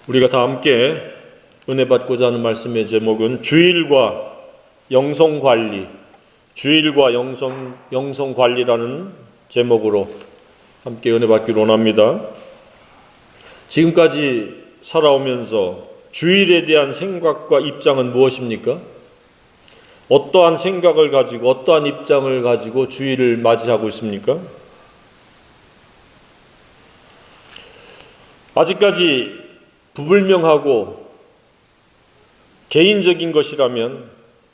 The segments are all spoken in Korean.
우리가 다 함께 은혜 받고자 하는 말씀의 제목은 주일과 영성관리, 주일과 영성관리라는 제목으로 함께 은혜 받기를 원합니다. 지금까지 살아오면서 주일에 대한 생각과 입장은 무엇입니까? 어떠한 생각을 가지고 어떠한 입장을 가지고 주일을 맞이하고 있습니까? 아직까지 부불명하고 개인적인 것이라면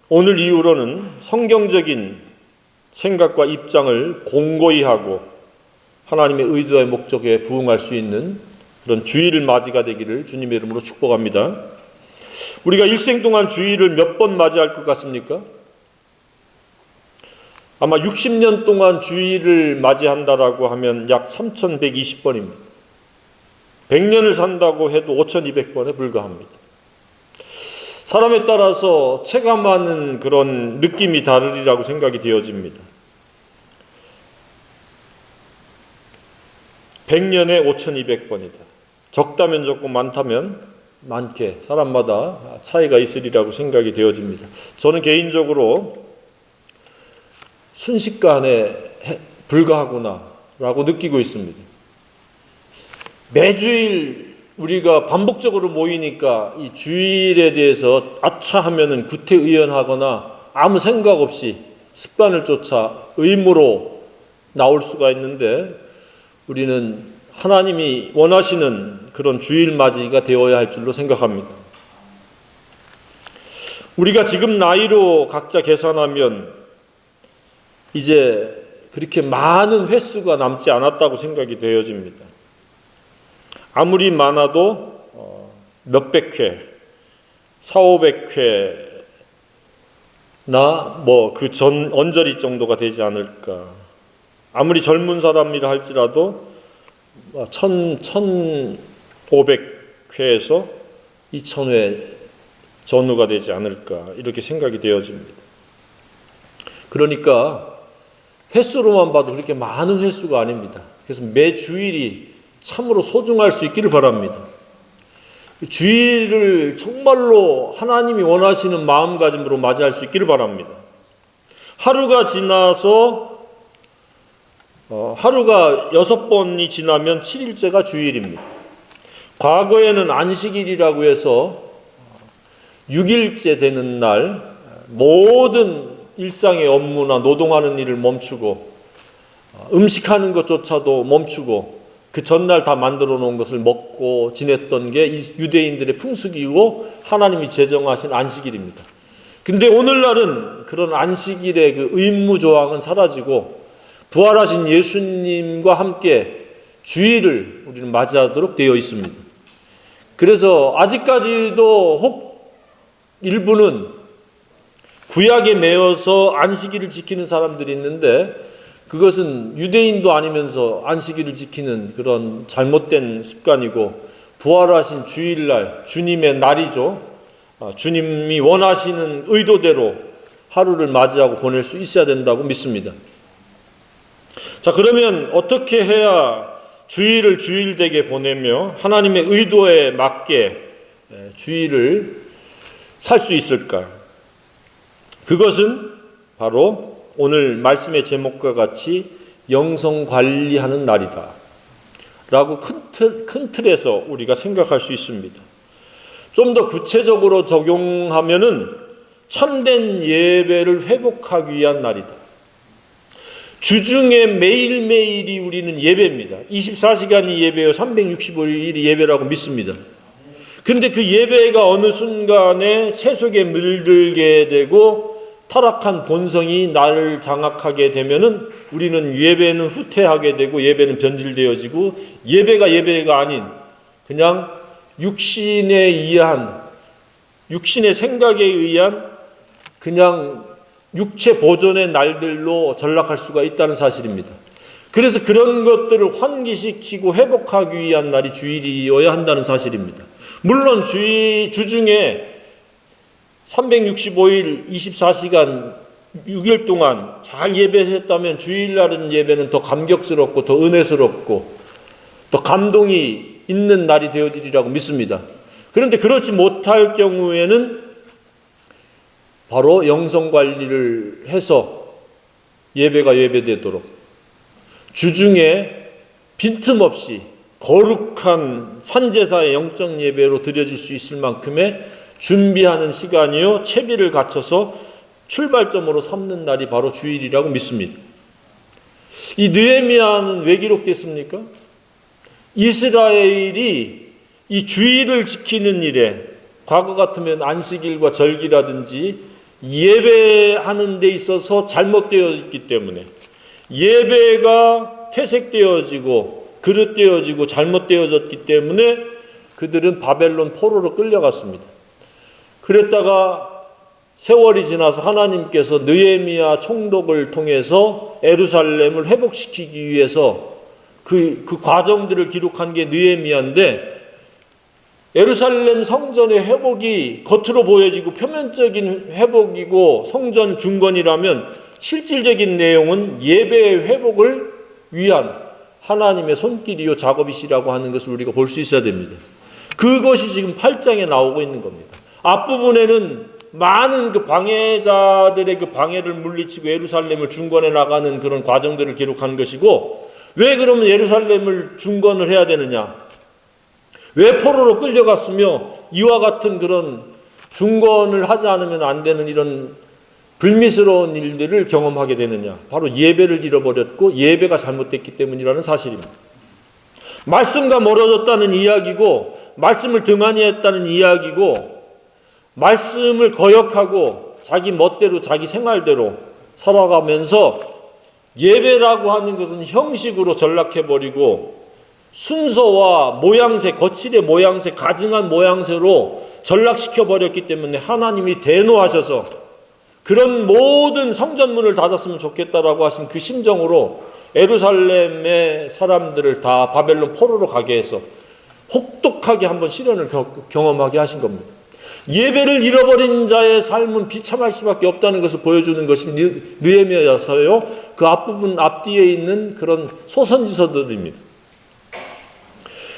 오늘 이후로는 성경적인 생각과 입장을 공고히 하고 하나님의 의도와 목적에 부응할 수 있는 그런 주일을 맞이가 되기를 주님의 이름으로 축복합니다. 우리가 일생 동안 주일을 몇 번 맞이할 것 같습니까? 아마 60년 동안 주일을 맞이한다라고 하면 약 3120번입니다. 100년을 산다고 해도 5200번에 불과합니다. 사람에 따라서 체감하는 그런 느낌이 다르리라고 생각이 되어집니다. 100년에 5200번이다. 적다면 적고 많다면 많게 사람마다 차이가 있으리라고 생각이 되어집니다. 저는 개인적으로 순식간에 불과하구나라고 느끼고 있습니다. 매주일 우리가 반복적으로 모이니까 이 주일에 대해서 아차 하면은 구태의연하거나 아무 생각 없이 습관을 쫓아 의무로 나올 수가 있는데 우리는 하나님이 원하시는 그런 주일 맞이가 되어야 할 줄로 생각합니다. 우리가 지금 나이로 각자 계산하면 이제 그렇게 많은 횟수가 남지 않았다고 생각이 되어집니다. 아무리 많아도 몇백 회, 400~500회나 그 전 언저리 정도가 되지 않을까. 아무리 젊은 사람이라 할지라도 1500회에서 2000회 전후가 되지 않을까 이렇게 생각이 되어집니다. 그러니까 횟수로만 봐도 그렇게 많은 횟수가 아닙니다. 그래서 매 주일이 참으로 소중할 수 있기를 바랍니다. 주일을 정말로 하나님이 원하시는 마음가짐으로 맞이할 수 있기를 바랍니다. 하루가 지나서 하루가 6번이 지나면 7일째가 주일입니다. 과거에는 안식일이라고 해서 6일째 되는 날 모든 일상의 업무나 노동하는 일을 멈추고 음식하는 것조차도 멈추고 그 전날 다 만들어 놓은 것을 먹고 지냈던 게 유대인들의 풍습이고 하나님이 제정하신 안식일입니다. 근데 오늘날은 그런 안식일의 그 의무 조항은 사라지고 부활하신 예수님과 함께 주일을 우리는 맞이하도록 되어 있습니다. 그래서 아직까지도 혹 일부는 구약에 매여서 안식일을 지키는 사람들이 있는데 그것은 유대인도 아니면서 안식일을 지키는 그런 잘못된 습관이고 부활하신 주일날 주님의 날이죠. 주님이 원하시는 의도대로 하루를 맞이하고 보낼 수 있어야 된다고 믿습니다. 자, 그러면 어떻게 해야 주일을 주일되게 보내며 하나님의 의도에 맞게 주일을 살 수 있을까? 그것은 바로 오늘 말씀의 제목과 같이 영성관리하는 날이다 라고 큰 틀에서 우리가 생각할 수 있습니다. 좀 더 구체적으로 적용하면은 참된 예배를 회복하기 위한 날이다. 주중에 매일매일이 우리는 예배입니다. 24시간이 예배요 365일이 예배라고 믿습니다. 근데 그 예배가 어느 순간에 세속에 물들게 되고 타락한 본성이 나를 장악하게 되면은 우리는 예배는 후퇴하게 되고 예배는 변질되어지고 예배가 아닌 그냥 육신의 생각에 의한 그냥 육체 보존의 날들로 전락할 수가 있다는 사실입니다. 그래서 그런 것들을 환기시키고 회복하기 위한 날이 주일이어야 한다는 사실입니다. 물론 주중에 365일 24시간 6일 동안 잘 예배했다면 주일날은 예배는 더 감격스럽고 더 은혜스럽고 더 감동이 있는 날이 되어지리라고 믿습니다. 그런데 그렇지 못할 경우에는 바로 영성 관리를 해서 예배가 예배되도록 주중에 빈틈없이 거룩한 산제사의 영적 예배로 드려질 수 있을 만큼의 준비하는 시간이요 채비를 갖춰서 출발점으로 삼는 날이 바로 주일이라고 믿습니다. 이 느헤미야는 왜 기록됐습니까? 이스라엘이 이 주일을 지키는 일에 과거 같으면 안식일과 절기라든지 예배하는 데 있어서 잘못되어 있기 때문에 예배가 퇴색되어지고 그릇되어지고 잘못되어졌기 때문에 그들은 바벨론 포로로 끌려갔습니다. 그랬다가 세월이 지나서 하나님께서 느헤미야 총독을 통해서 예루살렘을 회복시키기 위해서 그 과정들을 기록한 게 느헤미야인데, 예루살렘 성전의 회복이 겉으로 보여지고 표면적인 회복이고 성전 중건이라면 실질적인 내용은 예배의 회복을 위한 하나님의 손길이요 작업이시라고 하는 것을 우리가 볼 수 있어야 됩니다. 그것이 지금 8장에 나오고 있는 겁니다. 앞부분에는 많은 그 방해자들의 그 방해를 물리치고 예루살렘을 중건해 나가는 그런 과정들을 기록한 것이고, 왜 그러면 예루살렘을 중건을 해야 되느냐? 왜 포로로 끌려갔으며 이와 같은 그런 중건을 하지 않으면 안 되는 이런 불미스러운 일들을 경험하게 되느냐? 바로 예배를 잃어버렸고 예배가 잘못됐기 때문이라는 사실입니다. 말씀과 멀어졌다는 이야기고, 말씀을 등한히 했다는 이야기고, 말씀을 거역하고 자기 멋대로 자기 생활대로 살아가면서 예배라고 하는 것은 형식으로 전락해버리고 순서와 모양새, 거칠의 모양새, 가증한 모양새로 전락시켜버렸기 때문에 하나님이 대노하셔서 그런 모든 성전문을 닫았으면 좋겠다라고 하신 그 심정으로 예루살렘의 사람들을 다 바벨론 포로로 가게 해서 혹독하게 한번 시련을 경험하게 하신 겁니다. 예배를 잃어버린 자의 삶은 비참할 수밖에 없다는 것을 보여주는 것이 느헤미야서요. 그 앞부분 앞뒤에 있는 그런 소선지서들입니다.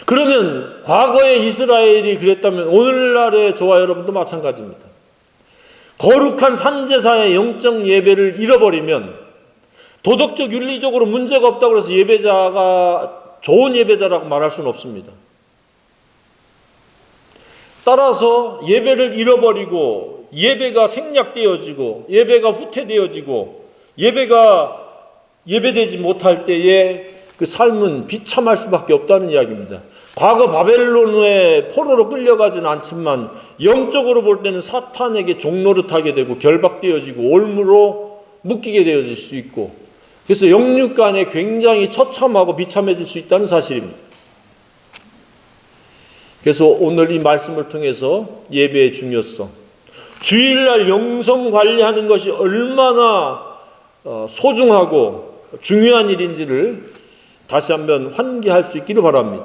그러면 과거의 이스라엘이 그랬다면 오늘날의 저와 여러분도 마찬가지입니다. 거룩한 산제사의 영적 예배를 잃어버리면 도덕적 윤리적으로 문제가 없다고 해서 예배자가 좋은 예배자라고 말할 수는 없습니다. 따라서 예배를 잃어버리고 예배가 생략되어지고 예배가 후퇴되어지고 예배가 예배되지 못할 때에 그 삶은 비참할 수밖에 없다는 이야기입니다. 과거 바벨론의 포로로 끌려가지는 않지만 영적으로 볼 때는 사탄에게 종노릇하게 되고 결박되어지고 올무로 묶이게 되어질 수 있고, 그래서 영육간에 굉장히 처참하고 비참해질 수 있다는 사실입니다. 그래서 오늘 이 말씀을 통해서 예배의 중요성, 주일날 영성 관리하는 것이 얼마나 소중하고 중요한 일인지를 다시 한번 환기할 수 있기를 바랍니다.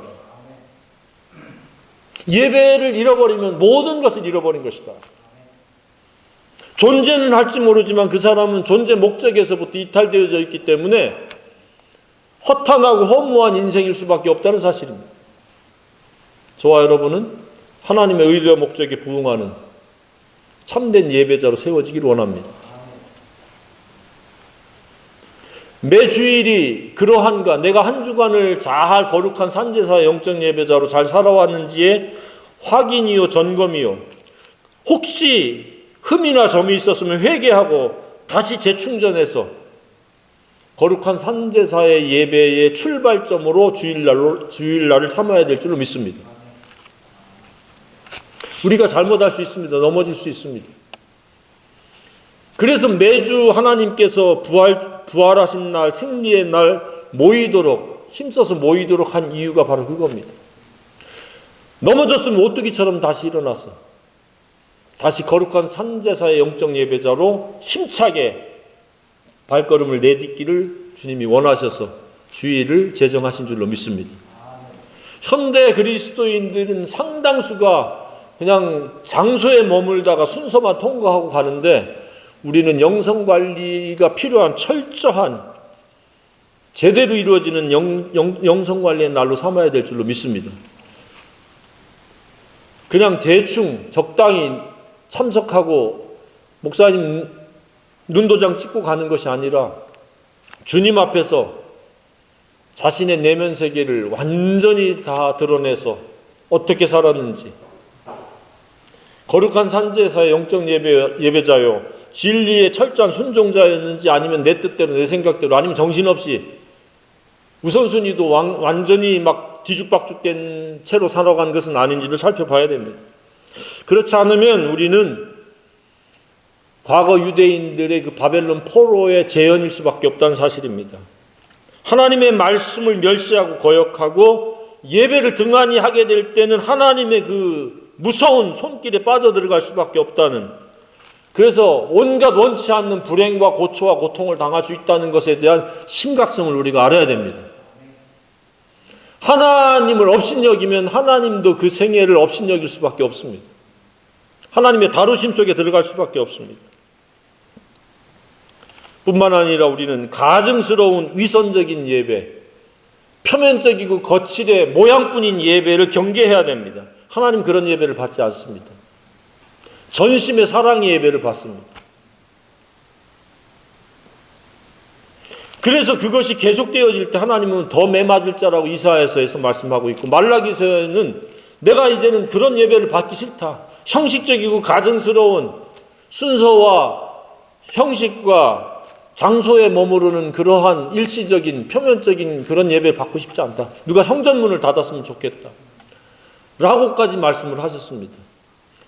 예배를 잃어버리면 모든 것을 잃어버린 것이다. 존재는 할지 모르지만 그 사람은 존재 목적에서부터 이탈되어져 있기 때문에 허탄하고 허무한 인생일 수밖에 없다는 사실입니다. 저와 여러분은 하나님의 의도와 목적에 부응하는 참된 예배자로 세워지기를 원합니다. 매 주일이 그러한가, 내가 한 주간을 잘 거룩한 산제사의 영적 예배자로 잘 살아왔는지의 확인이요 점검이요, 혹시 흠이나 점이 있었으면 회개하고 다시 재충전해서 거룩한 산제사의 예배의 출발점으로 주일날을 삼아야 될 줄로 믿습니다. 우리가 잘못할 수 있습니다. 넘어질 수 있습니다. 그래서 매주 하나님께서 부활하신 날, 승리의 날 모이도록, 힘써서 모이도록 한 이유가 바로 그겁니다. 넘어졌으면 오뚜기처럼 다시 일어나서 다시 거룩한 산제사의 영적 예배자로 힘차게 발걸음을 내딛기를 주님이 원하셔서 주일을 제정하신 줄로 믿습니다. 현대 그리스도인들은 상당수가 그냥 장소에 머물다가 순서만 통과하고 가는데, 우리는 영성관리가 필요한 철저한 제대로 이루어지는 영성관리의 날로 삼아야 될 줄로 믿습니다. 그냥 대충 적당히 참석하고 목사님 눈도장 찍고 가는 것이 아니라 주님 앞에서 자신의 내면 세계를 완전히 다 드러내서 어떻게 살았는지, 거룩한 산제사의 영적 예배자요, 진리의 철저한 순종자였는지, 아니면 내 뜻대로 내 생각대로, 아니면 정신없이 우선순위도 완전히 막 뒤죽박죽된 채로 살아간 것은 아닌지를 살펴봐야 됩니다. 그렇지 않으면 우리는 과거 유대인들의 그 바벨론 포로의 재현일 수밖에 없다는 사실입니다. 하나님의 말씀을 멸시하고 거역하고 예배를 등한히 하게 될 때는 하나님의 그 무서운 손길에 빠져들어갈 수밖에 없다는, 그래서 온갖 원치 않는 불행과 고초와 고통을 당할 수 있다는 것에 대한 심각성을 우리가 알아야 됩니다. 하나님을 업신여기면 하나님도 그 생애를 업신여길 수밖에 없습니다. 하나님의 다루심 속에 들어갈 수밖에 없습니다. 뿐만 아니라 우리는 가증스러운 위선적인 예배, 표면적이고 거칠의 모양뿐인 예배를 경계해야 됩니다. 하나님 그런 예배를 받지 않습니다. 전심의 사랑의 예배를 받습니다. 그래서 그것이 계속되어질 때 하나님은 더 매맞을 자라고 이사야서에서 말씀하고 있고, 말라기서에는 내가 이제는 그런 예배를 받기 싫다, 형식적이고 가증스러운 순서와 형식과 장소에 머무르는 그러한 일시적인 표면적인 그런 예배를 받고 싶지 않다, 누가 성전문을 닫았으면 좋겠다 라고까지 말씀을 하셨습니다.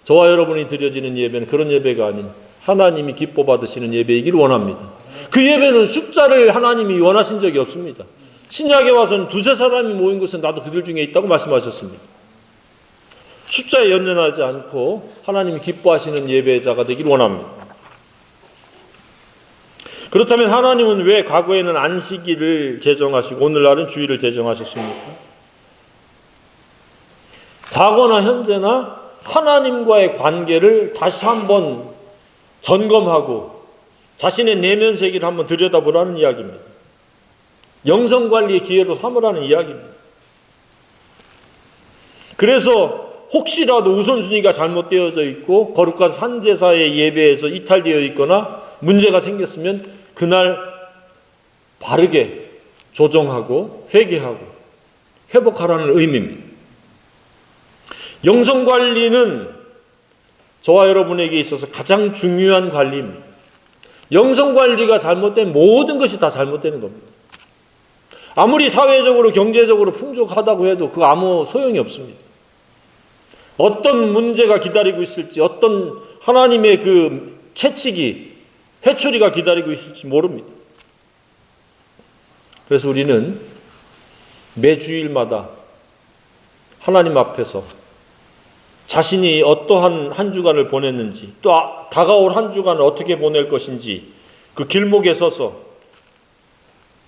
저와 여러분이 드려지는 예배는 그런 예배가 아닌 하나님이 기뻐 받으시는 예배이길 원합니다. 그 예배는 숫자를 하나님이 원하신 적이 없습니다. 신약에 와서는 두세 사람이 모인 것은 나도 그들 중에 있다고 말씀하셨습니다. 숫자에 연연하지 않고 하나님이 기뻐하시는 예배자가 되길 원합니다. 그렇다면 하나님은 왜 과거에는 안식일을 제정하시고 오늘날은 주일을 제정하셨습니까? 과거나 현재나 하나님과의 관계를 다시 한번 점검하고 자신의 내면 세계를 한번 들여다보라는 이야기입니다. 영성관리의 기회로 삼으라는 이야기입니다. 그래서 혹시라도 우선순위가 잘못되어져 있고 거룩한 산제사의 예배에서 이탈되어 있거나 문제가 생겼으면 그날 바르게 조정하고 회개하고 회복하라는 의미입니다. 영성관리는 저와 여러분에게 있어서 가장 중요한 관리입니다. 영성관리가 잘못되면 모든 것이 다 잘못되는 겁니다. 아무리 사회적으로 경제적으로 풍족하다고 해도 그 아무 소용이 없습니다. 어떤 문제가 기다리고 있을지, 어떤 하나님의 그 채찍이, 회초리가 기다리고 있을지 모릅니다. 그래서 우리는 매 주일마다 하나님 앞에서 자신이 어떠한 한 주간을 보냈는지, 또 다가올 한 주간을 어떻게 보낼 것인지 그 길목에 서서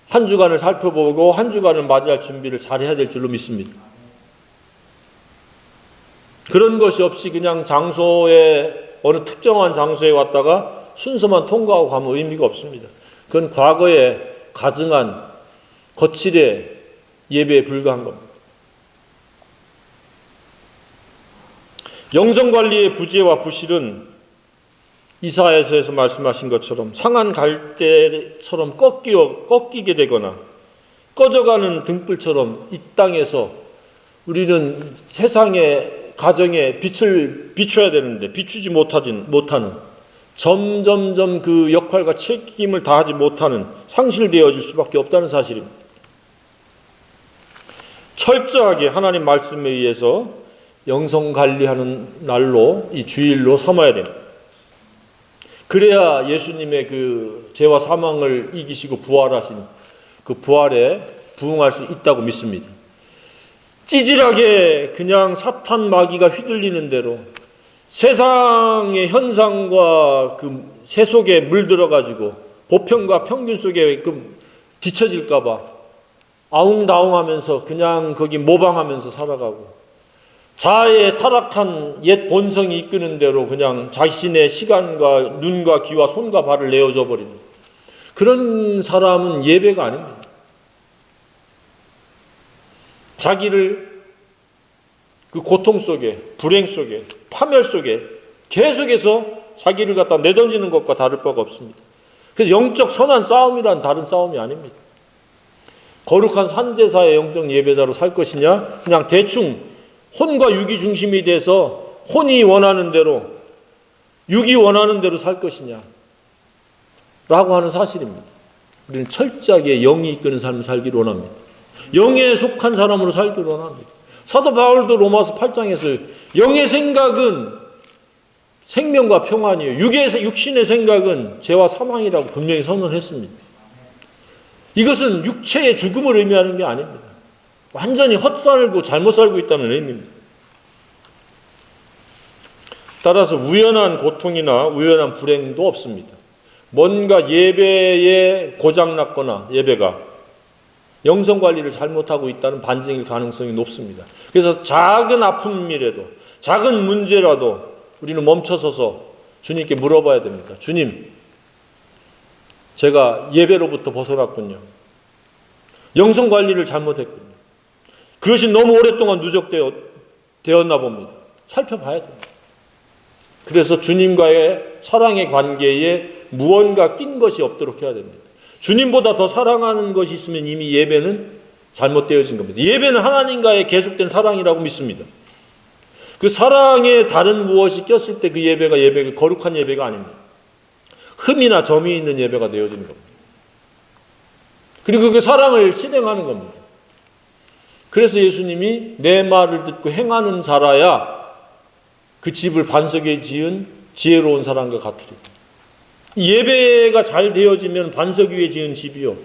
한 주간을 살펴보고 한 주간을 맞이할 준비를 잘해야 될 줄로 믿습니다. 그런 것이 없이 그냥 장소에, 어느 특정한 장소에 왔다가 순서만 통과하고 가면 의미가 없습니다. 그건 과거에 가증한 거칠의 예배에 불과한 겁니다. 영성관리의 부재와 부실은 이사야서에서 말씀하신 것처럼 상한 갈대처럼 꺾이게 되거나 꺼져가는 등불처럼 이 땅에서 우리는 세상의 가정에 빛을 비춰야 되는데 비추지 못하는, 점점점 그 역할과 책임을 다하지 못하는 상실되어질 수밖에 없다는 사실입니다. 철저하게 하나님 말씀에 의해서 영성관리하는 날로, 이 주일로 삼아야 됩니다. 그래야 예수님의 그 죄와 사망을 이기시고 부활하신 그 부활에 부응할 수 있다고 믿습니다. 찌질하게 그냥 사탄 마귀가 휘둘리는 대로 세상의 현상과 그 새 속에 물들어가지고 보편과 평균 속에 뒤처질까봐 아웅다웅하면서 그냥 거기 모방하면서 살아가고, 자아의 타락한 옛 본성이 이끄는 대로 그냥 자신의 시간과 눈과 귀와 손과 발을 내어줘 버리는 그런 사람은 예배가 아닙니다. 자기를 그 고통 속에, 불행 속에, 파멸 속에 계속해서 자기를 갖다 내던지는 것과 다를 바가 없습니다. 그래서 영적 선한 싸움이란 다른 싸움이 아닙니다. 거룩한 산제사의 영적 예배자로 살 것이냐, 그냥 대충 혼과 육이 중심이 돼서 혼이 원하는 대로, 육이 원하는 대로 살 것이냐 라고 하는 사실입니다. 우리는 철저하게 영이 이끄는 삶을 살기를 원합니다. 영에 속한 사람으로 살기를 원합니다. 사도 바울도 로마서 8장에서 영의 생각은 생명과 평안이에요. 육신의 생각은 죄와 사망이라고 분명히 선언했습니다. 이것은 육체의 죽음을 의미하는 게 아닙니다. 완전히 헛살고 잘못 살고 있다는 의미입니다. 따라서 우연한 고통이나 우연한 불행도 없습니다. 뭔가 예배에 고장났거나 예배가 영성관리를 잘못하고 있다는 반증일 가능성이 높습니다. 그래서 작은 아픔이라도 작은 문제라도 우리는 멈춰서서 주님께 물어봐야 됩니다. 주님, 제가 예배로부터 벗어났군요. 영성관리를 잘못했군요. 그것이 너무 오랫동안 누적되었나 봅니다. 살펴봐야 됩니다. 그래서 주님과의 사랑의 관계에 무언가 낀 것이 없도록 해야 됩니다. 주님보다 더 사랑하는 것이 있으면 이미 예배는 잘못되어진 겁니다. 예배는 하나님과의 계속된 사랑이라고 믿습니다. 그 사랑에 다른 무엇이 꼈을 때 그 예배가 거룩한 예배가 아닙니다. 흠이나 점이 있는 예배가 되어지는 겁니다. 그리고 그 사랑을 실행하는 겁니다. 그래서 예수님이 내 말을 듣고 행하는 자라야 그 집을 반석에 지은 지혜로운 사람과 같으리라. 예배가 잘 되어지면 반석 위에 지은 집이요,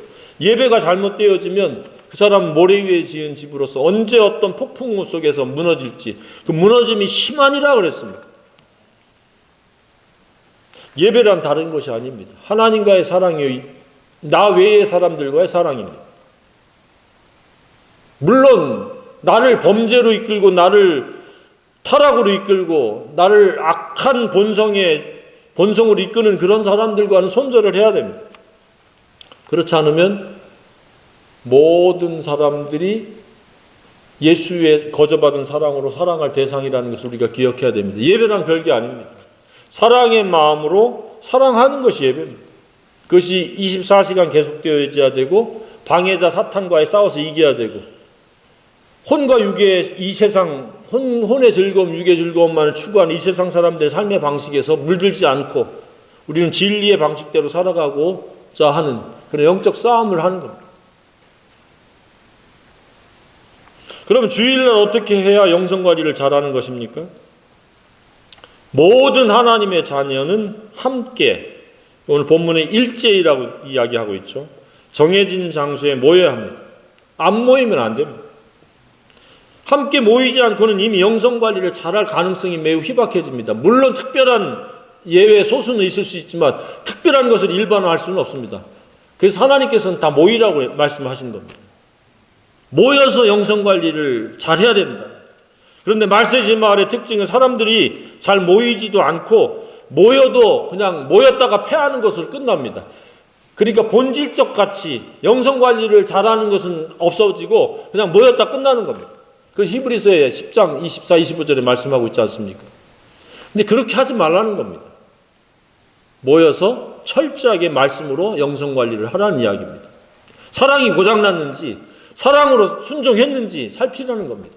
예배가 잘못되어지면 그 사람 모래 위에 지은 집으로서 언제 어떤 폭풍우 속에서 무너질지 그 무너짐이 심하니라 그랬습니다. 예배란 다른 것이 아닙니다. 하나님과의 사랑이요, 나 외의 사람들과의 사랑입니다. 물론 나를 범죄로 이끌고 나를 타락으로 이끌고 나를 악한 본성으로 이끄는 그런 사람들과는 손절을 해야 됩니다. 그렇지 않으면 모든 사람들이 예수의 거저받은 사랑으로 사랑할 대상이라는 것을 우리가 기억해야 됩니다. 예배란 별게 아닙니다. 사랑의 마음으로 사랑하는 것이 예배입니다. 그것이 24시간 계속되어야 되고 방해자 사탄과의 싸워서 이겨야 되고 혼과 육의 이 세상 혼의 즐거움, 육의 즐거움만을 추구하는 이 세상 사람들의 삶의 방식에서 물들지 않고 우리는 진리의 방식대로 살아가고자 하는 그런 영적 싸움을 하는 겁니다. 그럼 주일날 어떻게 해야 영성관리를 잘하는 것입니까? 모든 하나님의 자녀는 함께, 오늘 본문에 일제이라고 이야기하고 있죠. 정해진 장소에 모여야 합니다. 안 모이면 안 됩니다. 함께 모이지 않고는 이미 영성관리를 잘할 가능성이 매우 희박해집니다. 물론 특별한 예외 소수는 있을 수 있지만 특별한 것을 일반화할 수는 없습니다. 그래서 하나님께서는 다 모이라고 말씀하신 겁니다. 모여서 영성관리를 잘해야 됩니다. 그런데 말세지 마을의 특징은 사람들이 잘 모이지도 않고 모여도 그냥 모였다가 패하는 것으로 끝납니다. 그러니까 본질적 가치, 영성관리를 잘하는 것은 없어지고 그냥 모였다 끝나는 겁니다. 그 히브리서의 10장 24, 25절에 말씀하고 있지 않습니까? 근데 그렇게 하지 말라는 겁니다. 모여서 철저하게 말씀으로 영성관리를 하라는 이야기입니다. 사랑이 고장났는지 사랑으로 순종했는지 살피라는 겁니다.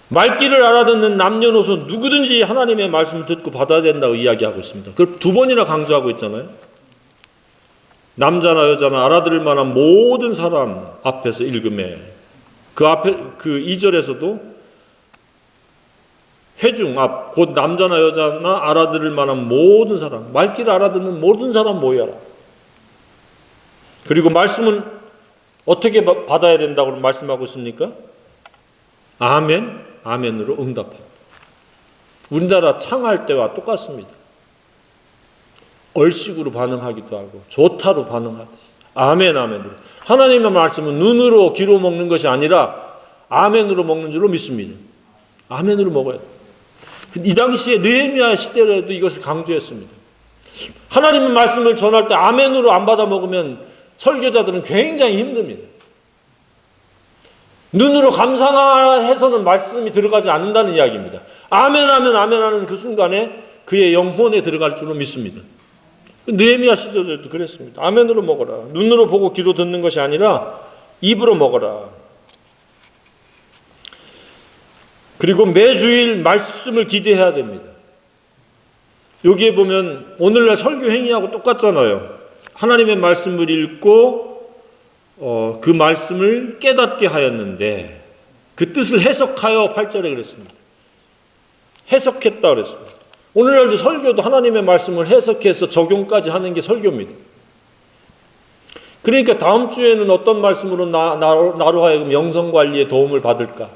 말귀를 알아듣는 남녀노소 누구든지 하나님의 말씀을 듣고 받아야 된다고 이야기하고 있습니다. 그걸 두 번이나 강조하고 있잖아요. 남자나 여자나 알아들을 만한 모든 사람 앞에서 읽음에 그 앞에 그 2절에서도 회중 앞 곧 남자나 여자나 알아들을 만한 모든 사람, 말귀를 알아듣는 모든 사람 모여라. 그리고 말씀은 어떻게 받아야 된다고 말씀하고 있습니까? 아멘, 아멘으로 응답합니다. 우리나라 창할 때와 똑같습니다. 얼씨구로 반응하기도 하고 좋다로 반응하듯이 아멘, 아멘으로. 하나님의 말씀은 눈으로 귀로 먹는 것이 아니라 아멘으로 먹는 줄로 믿습니다. 아멘으로 먹어야 돼요. 이 당시에 느헤미야 시대에도 이것을 강조했습니다. 하나님의 말씀을 전할 때 아멘으로 안 받아 먹으면 설교자들은 굉장히 힘듭니다. 눈으로 감상해서는 말씀이 들어가지 않는다는 이야기입니다. 아멘 하면 아멘 하는 그 순간에 그의 영혼에 들어갈 줄로 믿습니다. 느헤미야 시절에도 그랬습니다. 아멘으로 먹어라. 눈으로 보고 귀로 듣는 것이 아니라 입으로 먹어라. 그리고 매주일 말씀을 기대해야 됩니다. 여기에 보면 오늘날 설교 행위하고 똑같잖아요. 하나님의 말씀을 읽고 그 말씀을 깨닫게 하였는데 그 뜻을 해석하여 8절에 그랬습니다. 해석했다 그랬습니다. 오늘날도 설교도 하나님의 말씀을 해석해서 적용까지 하는 게 설교입니다. 그러니까 다음 주에는 어떤 말씀으로 나로 하여금 영성관리에 도움을 받을까?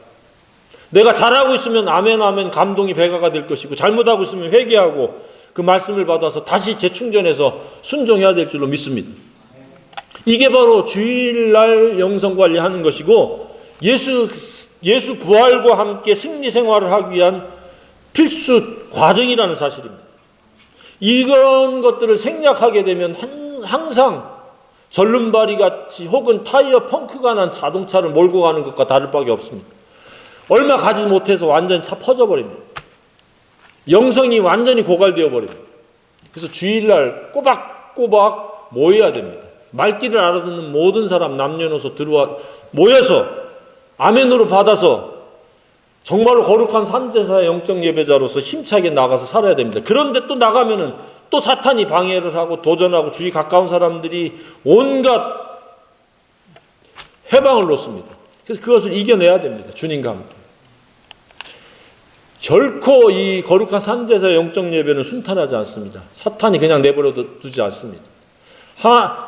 내가 잘하고 있으면 아멘 아멘 감동이 배가가 될 것이고 잘못하고 있으면 회개하고 그 말씀을 받아서 다시 재충전해서 순종해야 될 줄로 믿습니다. 이게 바로 주일날 영성관리하는 것이고 예수 부활과 함께 승리 생활을 하기 위한 필수 과정이라는 사실입니다. 이런 것들을 생략하게 되면 항상 절름발이 같이 혹은 타이어 펑크가 난 자동차를 몰고 가는 것과 다를 바가 없습니다. 얼마 가지 못해서 완전히 차 퍼져버립니다. 영성이 완전히 고갈되어 버립니다. 그래서 주일날 꼬박꼬박 모여야 됩니다. 말귀를 알아듣는 모든 사람 남녀노소 들어와 모여서 아멘으로 받아서 정말로 거룩한 산제사의 영적 예배자로서 힘차게 나가서 살아야 됩니다. 그런데 또 나가면은 또 사탄이 방해를 하고 도전하고 주위 가까운 사람들이 온갖 해방을 놓습니다. 그래서 그것을 이겨내야 됩니다. 주님과 함께. 결코 이 거룩한 산제사의 영적 예배는 순탄하지 않습니다. 사탄이 그냥 내버려 두지 않습니다.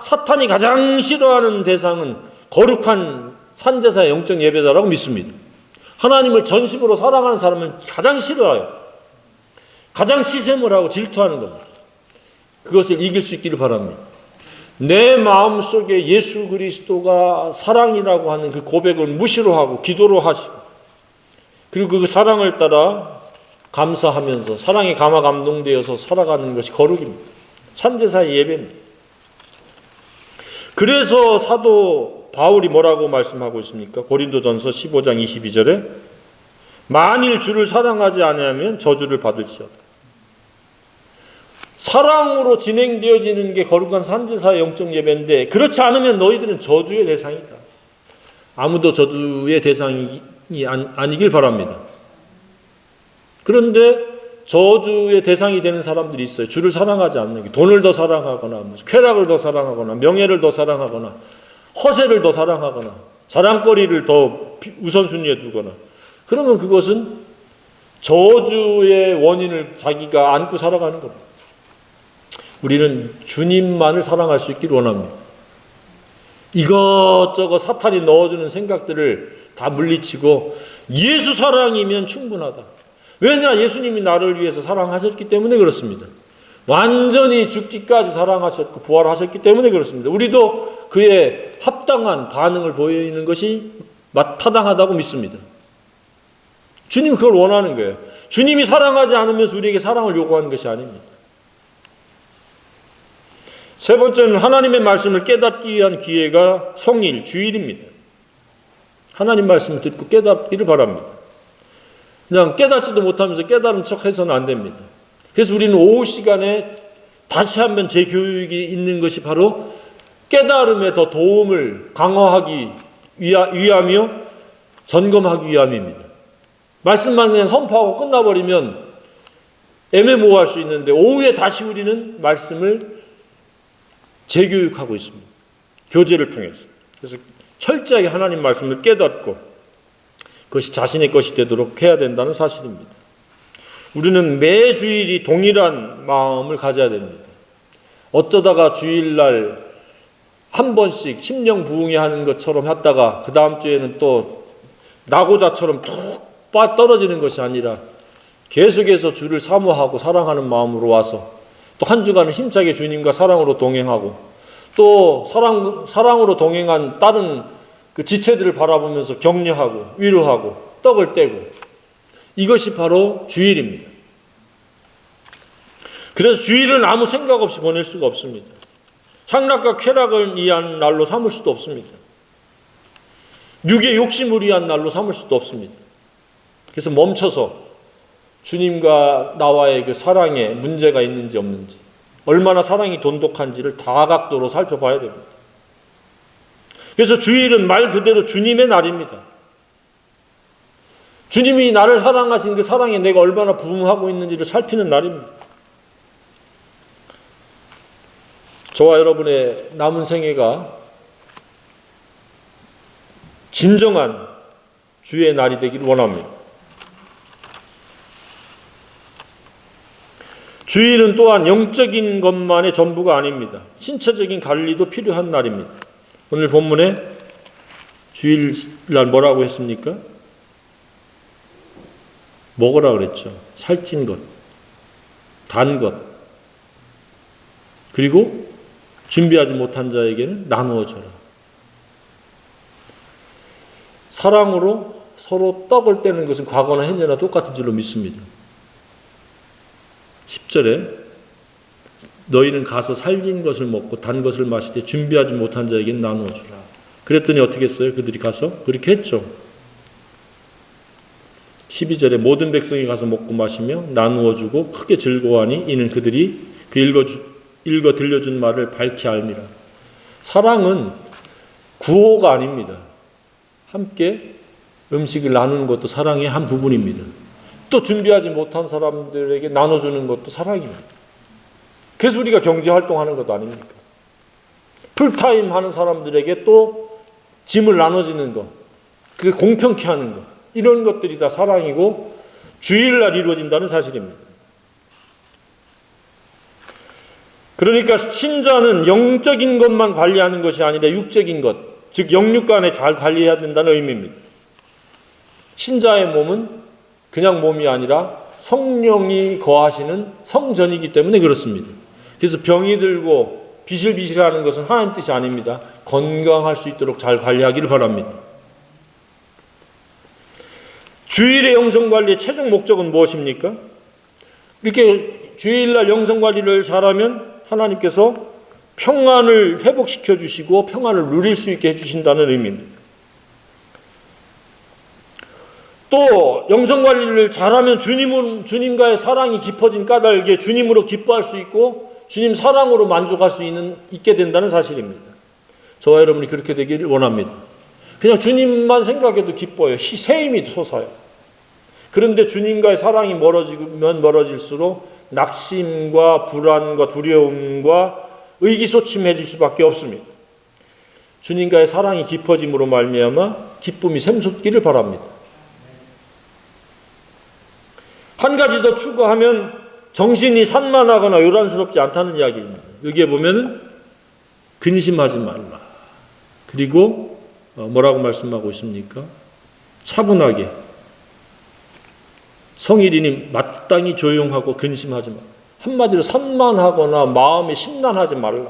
사탄이 가장 싫어하는 대상은 거룩한 산제사의 영적 예배자라고 믿습니다. 하나님을 전심으로 사랑하는 사람은 가장 싫어해요. 가장 시샘을 하고 질투하는 겁니다. 그것을 이길 수 있기를 바랍니다. 내 마음속에 예수 그리스도가 사랑이라고 하는 그 고백을 무시로 하고 기도로 하시고 그리고 그 사랑을 따라 감사하면서 사랑에 감화 감동되어서 살아가는 것이 거룩입니다. 산제사의 예배입니다. 그래서 사도 바울이 뭐라고 말씀하고 있습니까? 고린도전서 15장 22절에 만일 주를 사랑하지 아니하면 저주를 받을지어다. 사랑으로 진행되어지는 게 거룩한 산제사의 영적 예배인데 그렇지 않으면 너희들은 저주의 대상이다. 아무도 저주의 대상이 아니길 바랍니다. 그런데 저주의 대상이 되는 사람들이 있어요. 주를 사랑하지 않는 게 돈을 더 사랑하거나 쾌락을 더 사랑하거나 명예를 더 사랑하거나 허세를 더 사랑하거나 자랑거리를 더 우선순위에 두거나 그러면 그것은 저주의 원인을 자기가 안고 살아가는 겁니다. 우리는 주님만을 사랑할 수 있기를 원합니다. 이것저것 사탄이 넣어주는 생각들을 다 물리치고 예수 사랑이면 충분하다. 왜냐? 예수님이 나를 위해서 사랑하셨기 때문에 그렇습니다. 완전히 죽기까지 사랑하셨고 부활하셨기 때문에 그렇습니다. 우리도 그에 합당한 반응을 보이는 것이 타당하다고 믿습니다. 주님이 그걸 원하는 거예요. 주님이 사랑하지 않으면서 우리에게 사랑을 요구하는 것이 아닙니다. 세 번째는 하나님의 말씀을 깨닫기 위한 기회가 성일, 주일입니다. 하나님 말씀을 듣고 깨닫기를 바랍니다. 그냥 깨닫지도 못하면서 깨달은 척 해서는 안 됩니다. 그래서 우리는 오후 시간에 다시 한번 재교육이 있는 것이 바로 깨달음에 더 도움을 강화하기 위함이요 점검하기 위함입니다. 말씀만 그냥 선포하고 끝나버리면 애매모호할 수 있는데 오후에 다시 우리는 말씀을 재교육하고 있습니다. 교제를 통해서. 그래서 철저하게 하나님 말씀을 깨닫고 그것이 자신의 것이 되도록 해야 된다는 사실입니다. 우리는 매 주일이 동일한 마음을 가져야 됩니다. 어쩌다가 주일날 한 번씩 심령 부흥회 하는 것처럼 했다가 그 다음 주에는 또 나고자처럼 툭 떨어지는 것이 아니라 계속해서 주를 사모하고 사랑하는 마음으로 와서 또 한 주간은 힘차게 주님과 사랑으로 동행하고 또 사랑으로 동행한 다른 그 지체들을 바라보면서 격려하고 위로하고 떡을 떼고 이것이 바로 주일입니다. 그래서 주일은 아무 생각 없이 보낼 수가 없습니다. 향락과 쾌락을 위한 날로 삼을 수도 없습니다. 육의 욕심을 위한 날로 삼을 수도 없습니다. 그래서 멈춰서 주님과 나와의 그 사랑에 문제가 있는지 없는지, 얼마나 사랑이 돈독한지를 다각도로 살펴봐야 됩니다. 그래서 주일은 말 그대로 주님의 날입니다. 주님이 나를 사랑하신 그 사랑에 내가 얼마나 부응하고 있는지를 살피는 날입니다. 저와 여러분의 남은 생애가 진정한 주의 날이 되기를 원합니다. 주일은 또한 영적인 것만의 전부가 아닙니다. 신체적인 관리도 필요한 날입니다. 오늘 본문에 주일날 뭐라고 했습니까? 먹으라 그랬죠. 살찐 것, 단 것, 그리고 준비하지 못한 자에게는 나누어 줘라. 사랑으로 서로 떡을 떼는 것은 과거나 현재나 똑같은 줄로 믿습니다. 10절에 너희는 가서 살진 것을 먹고 단 것을 마시되 준비하지 못한 자에게는 나누어 주라. 그랬더니 어떻게 했어요? 그들이 가서 그렇게 했죠. 12절에 모든 백성이 가서 먹고 마시며 나누어 주고 크게 즐거워하니 이는 그들이 그 읽어 들려준 말을 밝히 알미라. 사랑은 구호가 아닙니다. 함께 음식을 나누는 것도 사랑의 한 부분입니다. 또 준비하지 못한 사람들에게 나눠주는 것도 사랑입니다. 그래서 우리가 경제활동하는 것도 아닙니까? 풀타임 하는 사람들에게 또 짐을 나눠주는 것, 그 공평케 하는 것, 이런 것들이 다 사랑이고 주일날 이루어진다는 사실입니다. 그러니까 신자는 영적인 것만 관리하는 것이 아니라 육적인 것, 즉 영육간에 잘 관리해야 된다는 의미입니다. 신자의 몸은 그냥 몸이 아니라 성령이 거하시는 성전이기 때문에 그렇습니다. 그래서 병이 들고 비실비실하는 것은 하나님 뜻이 아닙니다. 건강할 수 있도록 잘 관리하기를 바랍니다. 주일의 영성관리의 최종 목적은 무엇입니까? 이렇게 주일날 영성관리를 잘하면 하나님께서 평안을 회복시켜 주시고 평안을 누릴 수 있게 해주신다는 의미입니다. 또 영성관리를 잘하면 주님과의 사랑이 깊어진 까닭에 주님으로 기뻐할 수 있고 주님 사랑으로 만족할 수 있게 된다는 사실입니다. 저와 여러분이 그렇게 되기를 원합니다. 그냥 주님만 생각해도 기뻐요. 새 힘이 솟아요. 그런데 주님과의 사랑이 멀어지면 멀어질수록 낙심과 불안과 두려움과 의기소침해질 수밖에 없습니다. 주님과의 사랑이 깊어짐으로 말미암아 기쁨이 샘솟기를 바랍니다. 한 가지 더 추가하면 정신이 산만하거나 요란스럽지 않다는 이야기입니다. 여기에 보면은 근심하지 말라. 그리고 뭐라고 말씀하고 있습니까? 차분하게 성일이니 마땅히 조용하고 근심하지 말라. 한마디로 산만하거나 마음이 심란하지 말라.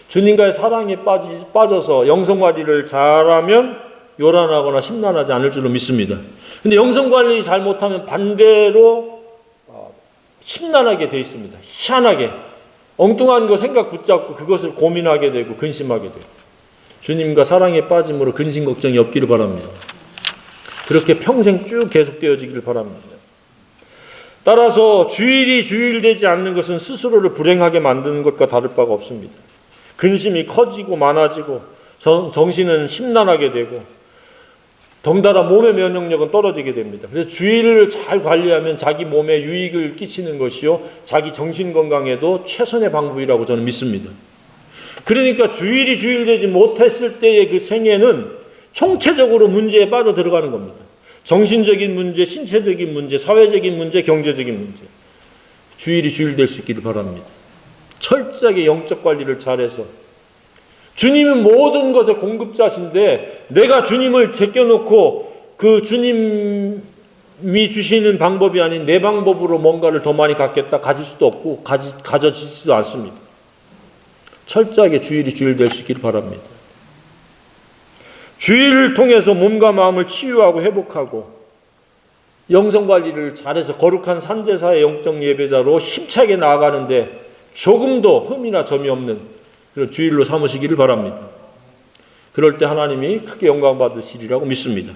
주님과의 사랑에 빠져서 영성관리를 잘하면 요란하거나 심란하지 않을 줄로 믿습니다. 근데 영성관리 잘못하면 반대로 심란하게 되어 있습니다. 희한하게 엉뚱한 거 생각 붙잡고 그것을 고민하게 되고 근심하게 되고 주님과 사랑에 빠짐으로 근심 걱정이 없기를 바랍니다. 그렇게 평생 쭉 계속되어지기를 바랍니다. 따라서 주일이 주일되지 않는 것은 스스로를 불행하게 만드는 것과 다를 바가 없습니다. 근심이 커지고 많아지고 정신은 심란하게 되고 덩달아 몸의 면역력은 떨어지게 됩니다. 그래서 주일을 잘 관리하면 자기 몸에 유익을 끼치는 것이요 자기 정신 건강에도 최선의 방법이라고 저는 믿습니다. 그러니까 주일이 주일되지 못했을 때의 그 생애는 총체적으로 문제에 빠져 들어가는 겁니다. 정신적인 문제, 신체적인 문제, 사회적인 문제, 경제적인 문제. 주일이 주일될 수 있기를 바랍니다. 철저하게 영적 관리를 잘해서 주님은 모든 것의 공급자신데 내가 주님을 제껴놓고 그 주님이 주시는 방법이 아닌 내 방법으로 뭔가를 더 많이 갖겠다 가질 수도 없고 가져지지도 않습니다. 철저하게 주일이 주일될 수 있기를 바랍니다. 주일을 통해서 몸과 마음을 치유하고 회복하고 영성관리를 잘해서 거룩한 산제사의 영적 예배자로 힘차게 나아가는데 조금도 흠이나 점이 없는 그런 주일로 삼으시기를 바랍니다. 그럴 때 하나님이 크게 영광 받으시리라고 믿습니다.